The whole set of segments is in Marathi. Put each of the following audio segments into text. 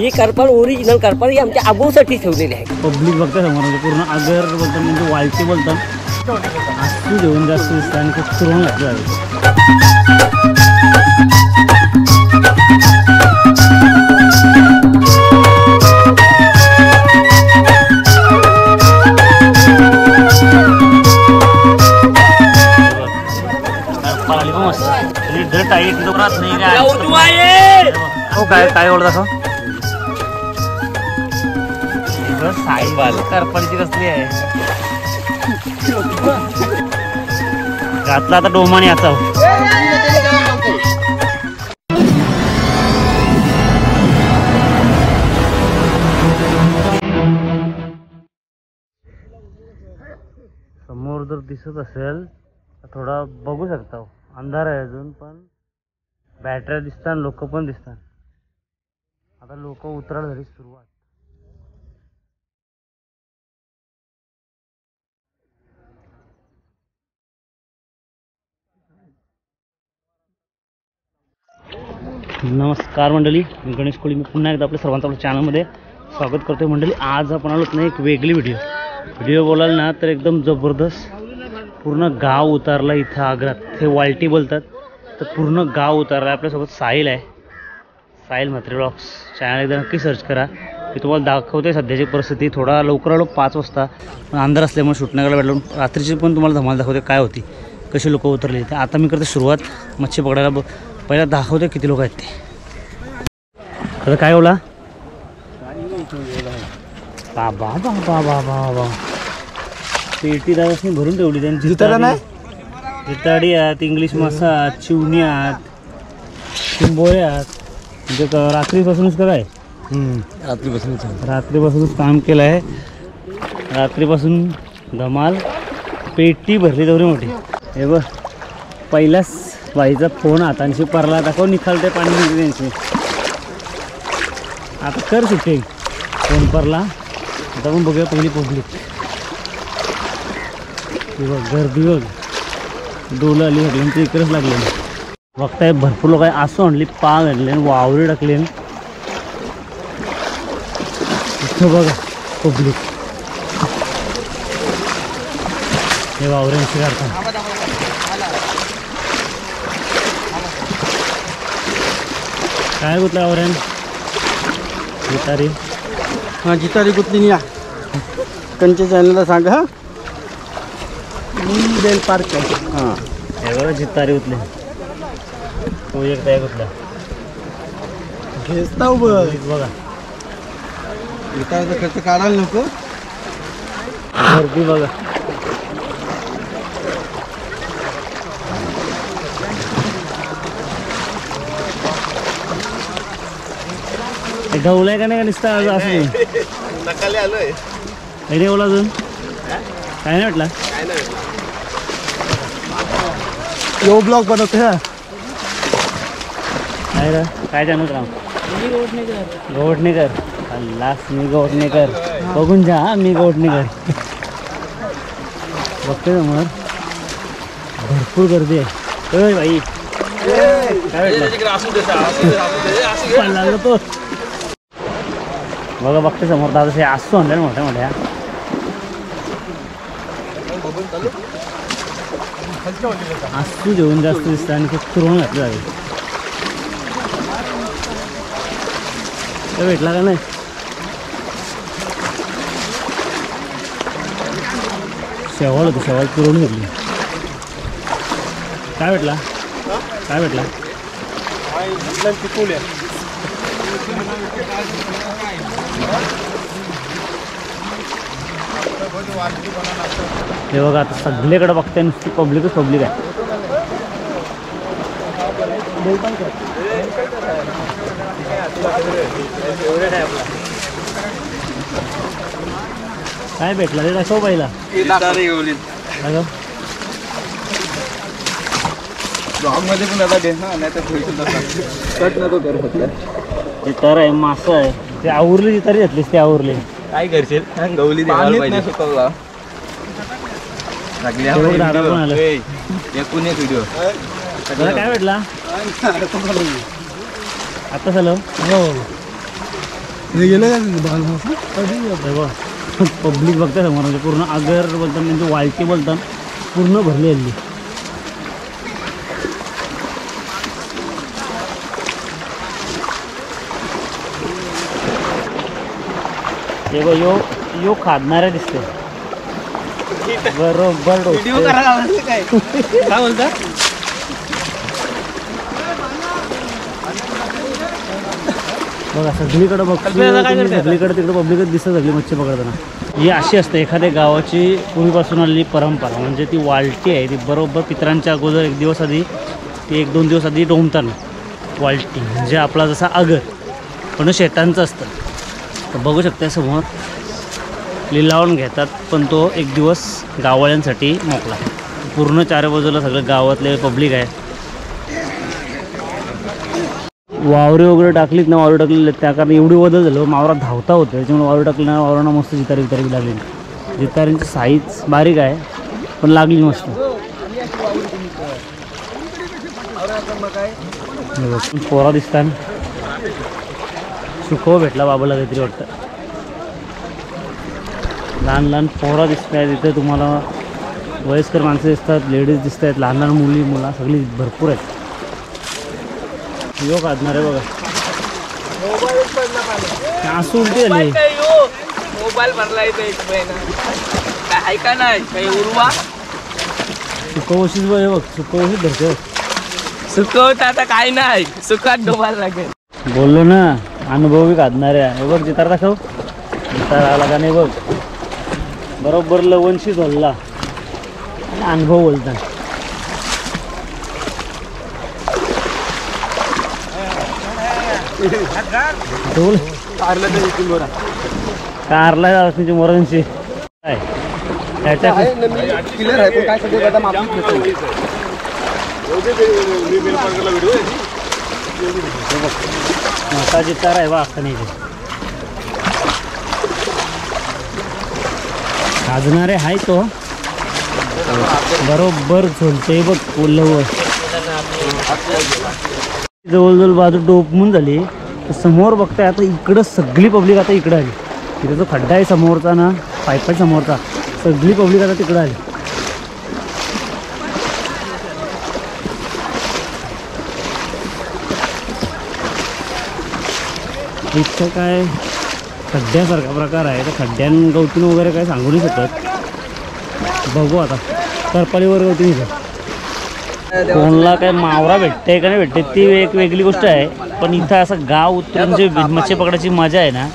ही करपाल ओरिजिनल करपाल ही आमच्या आबूसाठी ठेवलेली आहे. पब्लिक बघता समोर पूर्ण आगर बोलतात म्हणजे वालटी बोलतात आसू जेवण जास्त दिसतं आणि खूप सुरुवात घातलं आहे. काय ओळख करपाळीची कसली आहे घातला आता डोमाने याचा समोर जर दिसत असेल तर थोडा बघू शकता. अंधार आहे अजून पण बॅटऱ्या दिसतात लोक पण दिसतात. आता लोक उतरायला झाली सुरुवात. नमस्कार मंडळी, मी गणेश कोळी. मी पुन्हा एकदा आपल्या सर्वांचं आपल्या चॅनलमध्ये स्वागत करतोय. मंडळी आज आपण आलोत ना एक वेगळी व्हिडिओ बोलाल ना तर एकदम जबरदस्त. पूर्ण गाव उतारला इथं आग्रात. हे वालटी बोलतात तर पूर्ण गाव उतारला. आपल्यासोबत साहिल आहे. साहिल म्हात्रे ब्लॉग्स चॅनल एकदा नक्की सर्च करा. मी तुम्हाला दाखवते सध्याची परिस्थिती. थोडा लवकर आलो 5 वाजता पण अंधार असल्यामुळे शूट नाही करायला भेटलो. रात्रीची पण तुम्हाला धमाल दाखवते काय होती, कशी लोक उतरली. तर आता मी करते सुरुवात मच्छी पकडायला. पहिला दाखवते किती लोक आहेत ते. आता काय बोला बाबा बाबा बाबा पेटी दादासनी भरून ठेवली त्यांची. जिताडी आहेत, इंग्लिश मासा, चिवणी आहेत, शिंबोळे आहेत. म्हणजे रात्रीपासूनच काय रात्रीपासूनच काम केलं आहे. रात्रीपासून धमाल. पेटी भरली तेवढी मोठी. हे बघ पहिलाच बाईचा फोन हातांशी परला दाखव निखालते पाणी निघते त्यांची. आता कर सुट्टी फोन परला. आता पण बघूया पहिली पब्लिक. बघ गर्दी बघ डोलं आली सगळ्यांची इकडेच लागले. बघताय भरपूर लोक आहे. आसू आणली, पाग आणले, वावरे टाकले. इथं बघा पब्लिक हे वावऱ्यांची काढतात. काय गुतला वावऱ्यान जितारी. हां जितारी गुतली या कंच्या चॅनलला सांगा. हां बेल पार्क आहे. हां हे बघा जितारी उतले. तो एक काय गुतला घेस्ताव बघ. बघा जितारीचा खर्च काढायला नको. गर्दी बघा. ढवलाय का नाही का नुसतं असं नकाले आलोय. नाही बोला अजून काय नाही म्हटलं. यो ब्लॉग बनवते हा काय रे काय जाणून राम गवटणेकर. अल्लास मी गवटणेकर. बघून जा मी गवटणेकर. बघते समोर भरपूर गर्दी आहे. बाई काय भेटलं तो बघा. बघते समोर दादा हे असतो आणलं मोठ्या मोठ्या. आसू जेवण जास्त दिसतं आणि खूप सुरुवात घातलं जावे. भेटला का नाही. शेवाळ होती, शेवाळ पुरवून घेतली. काय भेटला काय भेटला. हे बघा आता सगळीकडे बघताय नुसती पब्लिकच पब्लिक आहे. काय भेटला रे दाखव पहिला. ब्लॉगमध्ये पण आता दे ना नाही तर कट नको करू फक्त. जितार आहे, मासा आहे. ते आवरले जितारी घेतलीस ते आवरले. काय करशील गवली द्यायला पाहिजे. सुकवला दादा पण आलं. एकूण एक व्हिडिओ काय भेटला आता झालं. पब्लिक बघताय समोर म्हणजे पूर्ण आगर बोलतात म्हणजे वाळके बोलतात पूर्ण भरली हल्ली. ते बघ यो खादणाऱ्या दिसते बरोबर. काय बोलता बघा सगळीकडे सगळीकडे तिकडे पब्लिकच दिसतं सगळी मच्छी पकडताना. ही अशी असते एखाद्या गावाची पूर्वीपासून आलेली परंपरा. म्हणजे ती वालटी आहे ती बरोबर पितरांच्या अगोदर एक दिवस आधी ती 1-2 दिवस आधी डोंबताना वालटी म्हणजे आपला जसा आगर पण शेतांचं असतं. तर बघू शकता समोर लिलावून घेतात पण तो एक दिवस गाववाल्यांसाठी मोकळा. पूर्ण चार बाजूला सगळं गावातले पब्लिक आहे. वावरे वगैरे टाकलीत ना वावरे टाकलेले त्या कारण एवढी बदल झालं मावरात धावता होतं त्याच्यामुळे वावरे टाकली ना वावरांना मस्त जितारी बी लागली. जितारींची साईज बारीक आहे पण लागली मस्त. पोरा दिसतात सुखव भेटला बाबाला काहीतरी वाटतं. लहान लहान पोरा दिसत आहेत इथे तुम्हाला. वयस्कर माणसं दिसतात लेडीज दिसत आहेत लहान लहान मुली मुला सगळी भरपूर आहेत. यो काढणार आहे बघा असं उलटी झाली. मोबाईल भरला इथे एक महिना काय ऐका नाही काही उरवा सुकवशीच बघ बघ सुकवशीच धरतो. सुकवत आता काय नाही सुखात डोबायला लागेल. बोललो ना अनुभव बी काढणार आहे. हे बघ जितार दाखव जितार आला का नाही बघ बरोबर लवणशी धरला आणि अनुभव बोलता. कारला त्याची मोरांची काय त्याच्या क्लिअर आहे पण काय सगळे बदाम मोठा जितार आहे बा अख्खा नाही खाजणारे आहे तो बरोबर झोलते बघ लवकर. जवळजवळ बाजू डोपमून झाली. समोर बघताय आता इकडं सगळी पब्लिक आता इकडं आली. तिथे जो खड्डा आहे समोरचा ना पायपाय समोरचा सगळी पब्लिक आता तिकडं आली. इतकं काय खड्ड्यासारखा प्रकार आहे. तर खड्ड्यान गवतीन वगैरे काय सांगू नाही शकत. बघू आता करपालीवर गवतीन इथं कोणला काय मावरा भेटते का नाही भेटते ती एक वेगळी गोष्ट आहे. पण इथं असं गाव उतरून जे मच्छी पकडायची मजा आहे ना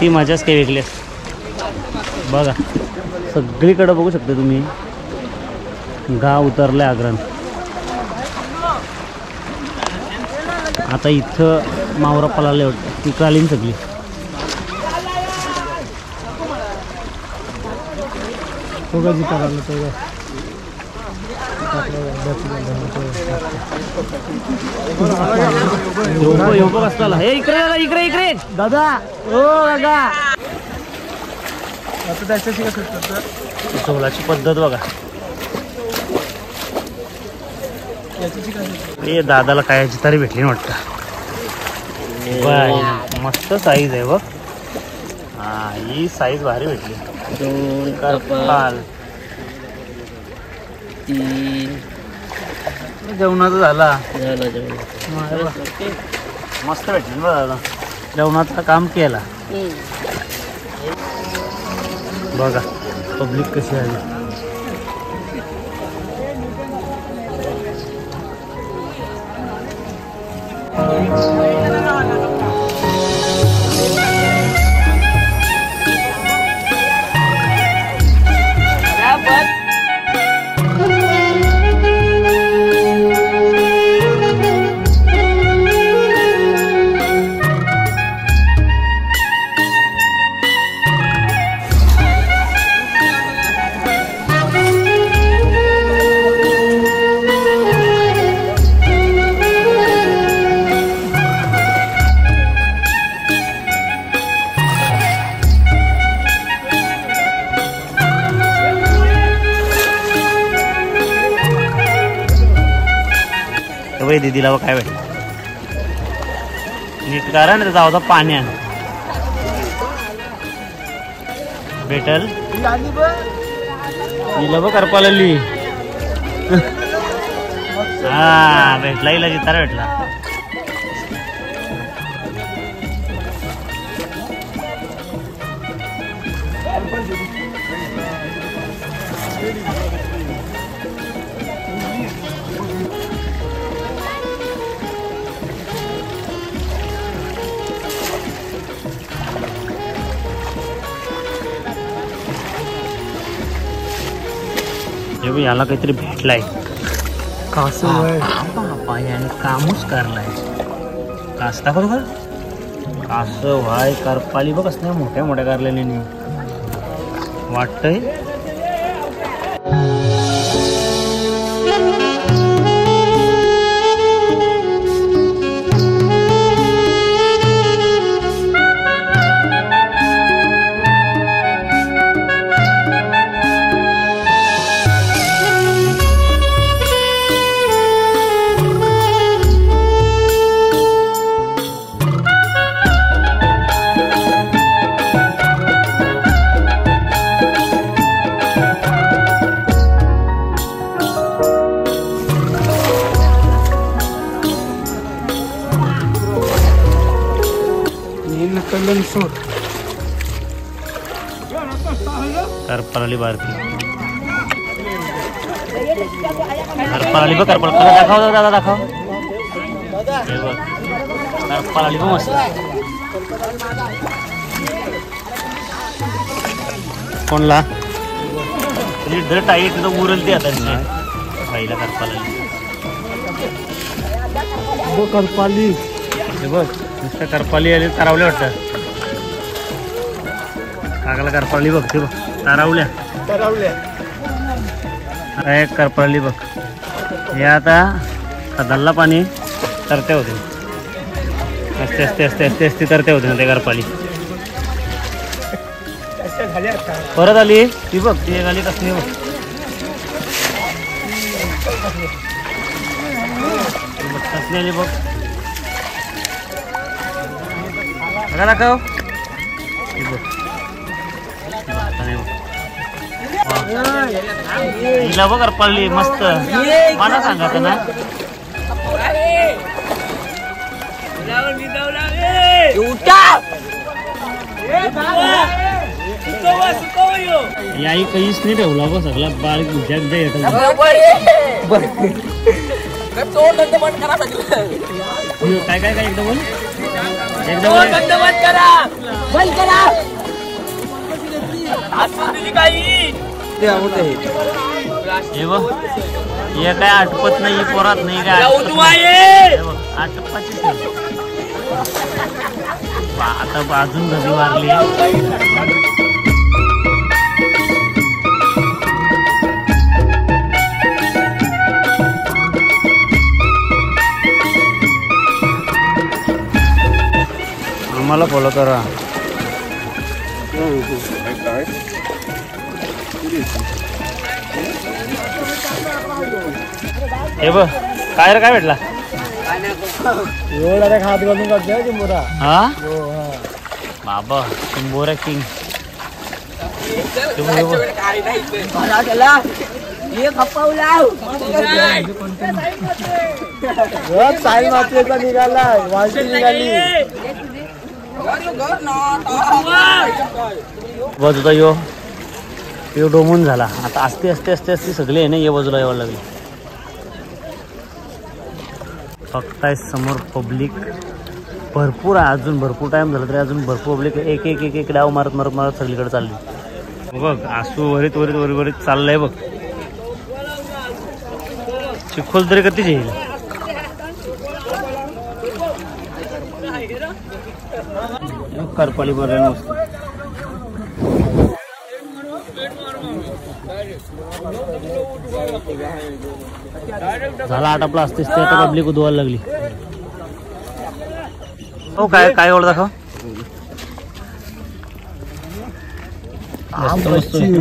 ती मजाच काही वेगळी असते. बघा सगळीकडे बघू शकता तुम्ही गाव उतरलं आहे आग्रान. आता इथं मावरा पळाले वाटतं ती कालीन सगळी. असताना हे इकडे इकडे इकडे दादा ओ दादा आता त्याच्याशी कसं झोलाची पद्धत बघा. हे दादाला काय तरी भेटली ना वाटतं. मस्त साईज आहे बघ. हा ही साईज भारी भेटली. 2 करपाल 3 जेवणाचं झाला जेवण मस्त भेटली बघ दादा. जेवणाचं काम केला बघा पब्लिक कशी आली. दीदीला काय भेटलं नीट करा ना जाऊ पाणी आण. भेटल हिला बघ करपाली. हा भेटला हिला जितारा भेटला. याला काहीतरी भेटलाय याने कामच करलाय. कास दाखवतो का कास व्हाय करपाली बघ असल्या मोठ्या मोठ्या कारल्याने वाटतंय. करपाली भारती करपाली बघ करपाली दाखव दादा दाखव. हे बघ करपाली बघ मस्त. कोणला जर टाईट तर उरल ते आता पहिला करपाली हे बघ नुसतं करपाली आली तारावल्या वाटतं. काकाला करपाली बघ ते बघ तारावल्या एक करपाली बघ. हे आता दल्ला पाणी तरते होते असते असते असते असते असते तरते होते ना ते करपाली. परत आली ती बघ ती एक आली कसली बघ. कसली आली बघ दाखव. हिला बघ करपाली मस्त मला सांगायचं ना. याही काहीच नाही ठेवला बघ सगळा बारीक काय काय काय एकदम बोल हे काय आटपत नाही पोरात नाही काय आटपाचीच नाही. आता अजून घरी मारली. आम्हाला फॉलो करा. हे बघ काय रे काय भेटला हात घालून काढतो चिंबोरा. हा बाबा चिंबोरा किंग साई मातेचा निघालाय वालटी निघाली. बाजूला यो डोमून झाला. आता असते असते असते असते सगळे आहे ना ये बाजूला यावं लागले. फक्त समोर पब्लिक भरपूर आहे. अजून भरपूर टाइम झाला तरी अजून भरपूर पब्लिक एक एक एक एक डाव मारत मारत मारत सगळीकडे चालली. बघ आसू वरीत वरीत वरीत वरीत चाललंय बघ. चिखोल तरी कधीच येईल. करपाली बरं मस्त झाला आटापला असतेच ते आता पब्लिक उधवायला लागली. हो काय काय ओळख दाखव.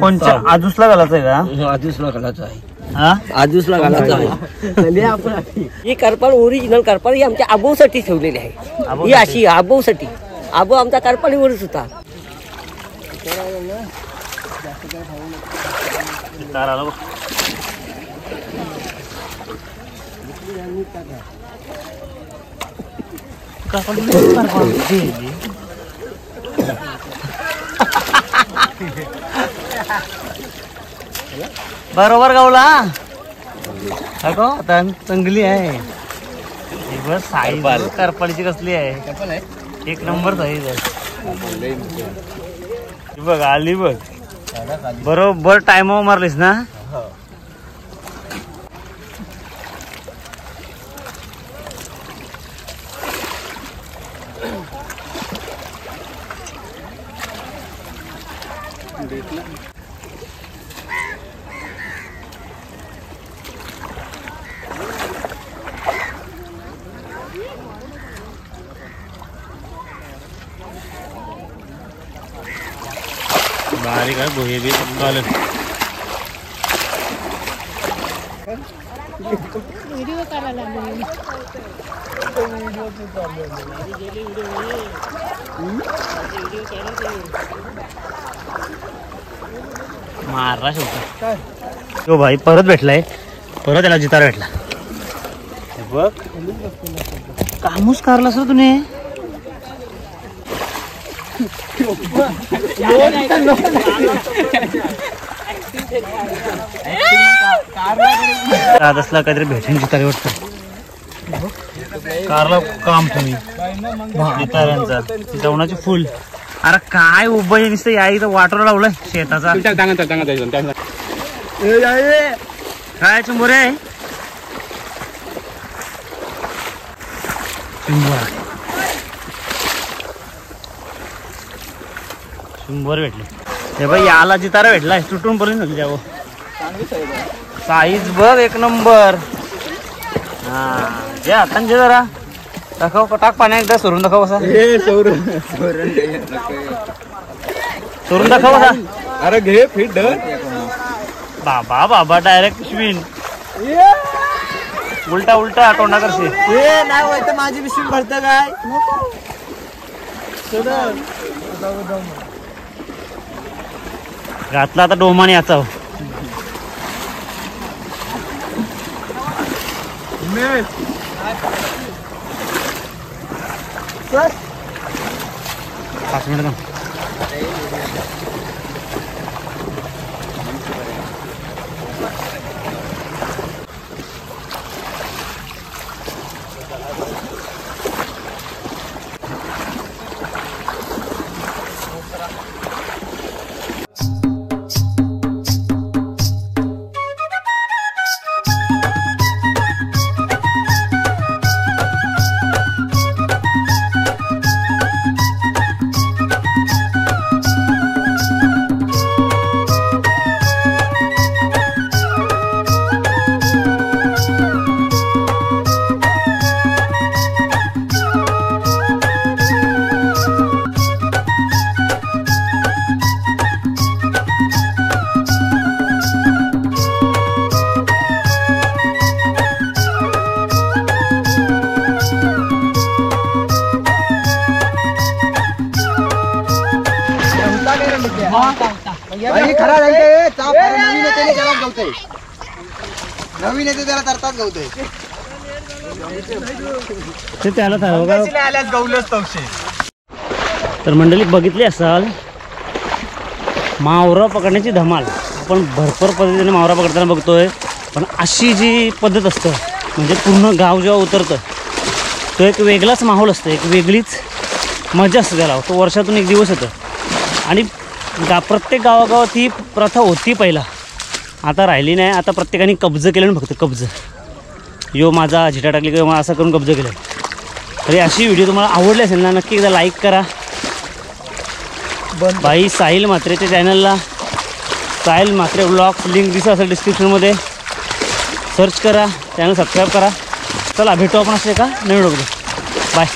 कोणच्या आजूसला घालायचं आहे का. आजूसला घालायचं आहे. हा आजूसला घालायचं आहे. ही करपाल ओरिजिनल करपाल ही आमच्या आबोसाठी ठेवलेली आहे. ही अशी आबोसाठी आबो आमचा करपालीवरच होता. कार आला बघ. बरोबर गावला अगो चांगली आहे. बस साईज करपाळीची कसली आहे, एक नंबर साईज आहे. बघ आली बघ, बरोबर टाइमावर मारलीस ना. बारीक आहे भोये बी चालेल. व्हिडिओ करायला मारला शेवटी. हो भाई परत भेटलाय, परत त्याला जितार भेटला बघ. कामूस कारला सर तुने. असला काहीतरी भेटून जितारे वाटतं. कारला काम तुम्ही जिताऱ्यांचा जेवणाची फुल. अरे काय उभं नुसतं या इथं वाटर लावलंय शेताचा. काय चिंबोरे आहे शंभर भेटले. हे बाई याला जितारा भेटलाय, तुटून पर्यंत झाली जावं. साईज बघ एक नंबर. हा जे हातांचे जरा दाखव, टाक पाण्यात एकदा सोडून दाखव कसा. सोडून दाखव कसा. अरे घे फिट बाबा बाबा डायरेक्ट पिशवीन उलटा उलटा तोंडा करशी. नाही व्हायचं माझी पिशवी भरतं काय. घातला आता डोमाने याचा. पाच मिनिट खरा नवीन येते त्याला गवतय, नवीन येते त्याला तरतात गवतय. ते त्याला गवलंच तवशे. तर मंडळी बघितली असाल मावरा पकडण्याची धमाल. आपण भरपूर पद्धतीने मावरा पकडताना बघतोय, पण अशी जी पद्धत असतं म्हणजे पूर्ण गाव जेव्हा उतरतं तो एक वेगळाच माहोल असतो, एक वेगळीच मजा असते त्याला. तो वर्षातून एक दिवस येतं आणि प्रत्येक गावागावात ही प्रथा होती पहिला, आता राहिली नाही. आता प्रत्येकाने कब्ज केलं ना, फक्त कब्ज. यो माझा झिटा टाकली किंवा असं करून कब्ज केलं. तरी अशी व्हिडिओ तुम्हाला आवडली असेल ना, नक्की एकदा लाईक करा. भाई साहिल म्हात्रेच्या चॅनलला साहिल म्हात्रे व्लॉग्स लिंक दिसत असेल डिस्क्रिप्शनमध्ये, सर्च करा, चॅनल सबस्क्राईब करा. चला भेटू आपण असे का नवीन व्हिडिओ. बाय.